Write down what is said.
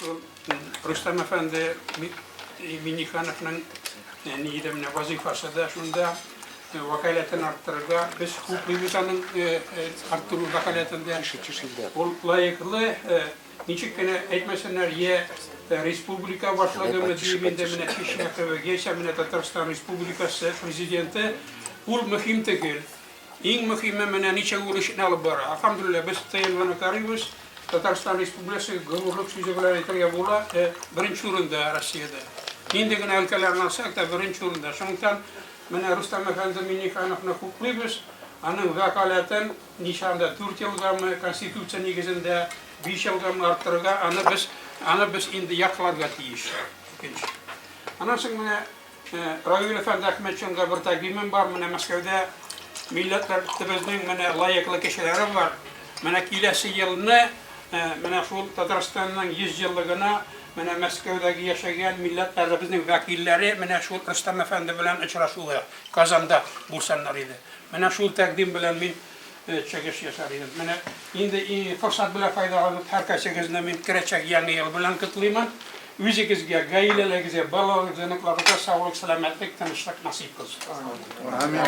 şu Rüstem Efendi Minikhan'ın niyedemine vazifası da şunda vakaletini arttırırga biz hukukiyetin arttırır vakaletinde layıklı niçin etmesinler ye Respublika başladığımız diyeminde kişiye ve geçemine Tatarstan Respublikası prezidenti ul mühim tekil. İn mühime mene niçe uğraşın alıp bara. Elhamdülillah biz tayinlanı karıyız. Tatarstan Respublikası gururluk süzüler eteriye bula birinci urunda Rusya'da. İndigine ülkelerden alsak da birinci urunda. Şundan mene Rüstem Efendi Minikhan'ın hukukluyuz. Anın vakaleten nişanda 4 yılda mı konstitüsiya negizinde 5 yılda mı arttırıga biz indi yaklarga tiyiş. Andan soň mene Raül Efendi Ahmetçin'e bir takdimim var. Mene Moskov'da milletler bizning mene layıklı kişileri var. Mene kilesi yılını mene şu Tataristan'ın 100 yıllıgına mene Moskov'daki yaşayan milletler bizning vakilleri mene şu Rüstem Efendi bilen uçraşuya Kazan'da bulsanlar idi. Mene şu takdim bilen min çekiş yaşar idim. Mene indi fırsat bilen faydalanıp herkesinizle min kireçek yanı yıl bilen kutlayman. Üzerinizge, gailelerinize, balalarınıza, sağlık, selametlik, tanışlık nasip kılsın. Amin.